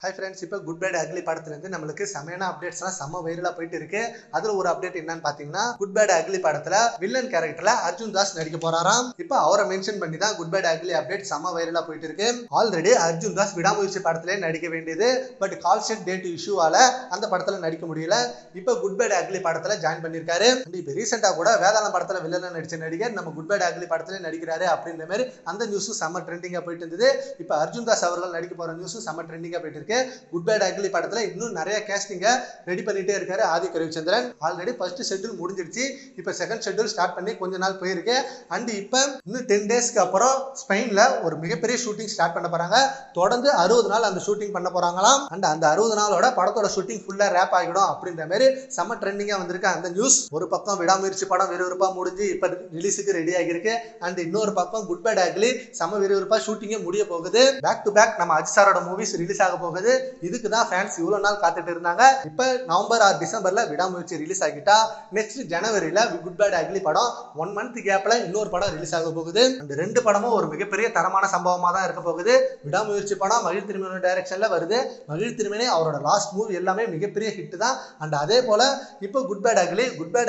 Hi friends, இப்போ good bad ugly படத்துலேருந்து நம்மளுக்கு செமையான அப்டேட்ஸ்லாம் செம்ம வைரலாக போயிட்டு இருக்கு. அதில் ஒரு அப்டேட் என்னன்னு பார்த்தீங்கன்னா, குட் பேட் அக்லி படத்தில் வில்லன் கேரக்டரில் அர்ஜுன் தாஸ் நடிக்க போறாராம். இப்போ அவரை மென்ஷன் பண்ணி தான் குட் பேட் அக்லி அப்டேட் செம்ம வைரலாக போயிட்டு இருக்கு. ஆல்ரெடி அர்ஜுன் தாஸ் விடாமுயற்சி படத்திலே நடிக்க வேண்டியது, பட் கால் ஷீட் டேட் இஷ்யூவால அந்த படத்தில் நடிக்க முடியல. இப்போ குட் பேட் அக்லி படத்தில் ஜாயின் பண்ணியிருக்காரு. இப்போ ரீசெண்டாக கூட வேதாளம் படத்தில் வில்லனை நடிச்ச நடிகர் நம்ம குட் பேட் அக்லி படத்திலே நடிக்கிறாரு அப்படின்ற மாதிரி அந்த நியூஸும் செம்ம ட்ரெண்டிங்காக போயிட்டு இருந்தது. இப்போ அர்ஜுன் தாஸ் அவர்கள் நடிக்க போகிற நியூஸும் செம்ம ட்ரெண்டிங்காக போயிட்டு இருக்கு. குட் பேட் அக்லி படத்துல இன்னும் நிறைய கேஸ்டிங்க ரெடி பண்ணிட்டே இருக்காரு Adhik Ravichandran. Already first schedule முடிஞ்சிருச்சு. இப்போ செகண்ட் ஷெட்யூல் ஸ்டார்ட் பண்ணி கொஞ்ச நாள் போயிருக்கு. அண்ட் இப்போ இன்னும் 10 டேஸ்க்கு அப்புறம் ஸ்பெயின்ல ஒரு மிகப்பெரிய ஷூட்டிங் ஸ்டார்ட் பண்ண போறாங்க. தொடர்ந்து 60 நாள் அந்த ஷூட்டிங் பண்ண போறாங்களாம். அண்ட் அந்த 60 நாளோட படத்தோட ஷூட்டிங் ஃபுல்லா ரேப் ஆகிடும் அப்படின்ற மாதிரி செம்ம ட்ரெண்டிங்கா வந்திருக்கு அந்த நியூஸ். ஒரு பக்கம் விடாமுயற்சி படம் விறுவிறுப்பா முடிஞ்சு இப்ப ரிலீஸுக்கு ரெடி ஆகிருக்கு. அண்ட் இன்னொரு பக்கம் குட் பேட் அக்லி செம்ம விறுவிறுப்பா ஷூட்டிங்கே முடிய போகுது. பேக் டு பேக் நம்ம அஜித் சாரோட மூவிஸ் ரிலீஸ் ஆக போகுது. இதுக்கு தான் ஃபேன்ஸ் இவ்வளவு நாள் காத்துட்டு இருந்தாங்க. இப்ப நவம்பர் ஆர் டிசம்பர்ல விடாமுயற்சி ரிலீஸ் ஆகிட்டா நெக்ஸ்ட் ஜனவரியில குட் பேட் அக்லி படம் 1 மந்த் கேப்ல இன்னொரு படம் ரிலீஸ் ஆக போகுது. அந்த ரெண்டு படமும் ஒரு மிகப்பெரிய தரமான சம்பவமா தான் இருக்க போகுது. விடாமுயற்சி படம் மகிழ் திருமேனி டைரக்ஷன்ல வருது. மகிழ் திருமேனி அவரோட லாஸ்ட் மூவி எல்லாமே மிகப்பெரிய ஹிட் தான். அண்ட் அதே போல இப்போ குட் பேட்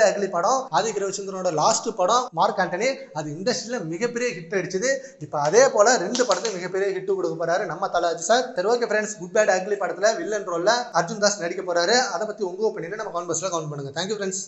அக்லி படம் ஆதிக் ரவிச்சந்திரனோட லாஸ்ட் படம் மார்க் ஆண்டனி அது இண்டஸ்ட்ரியில மிகப்பெரிய ஹிட் அடிச்சது. இப்போ அதே போல ரெண்டு படத்தையும் மிகப்பெரிய ஹிட் கொடுக்க போறாரு நம்ம தல அஜித் சார். சரி, okay friends, good bad ugly படத்துல வில்லன் ரோல்ல அர்ஜுன் தாஸ் நடிக்க போறாரு. அதை பத்தி உங்க ஒப்பீனியனை நம்ம கமெண்ட் பாக்ஸ்ல கமெண்ட் பண்ணுங்க. Thank you friends.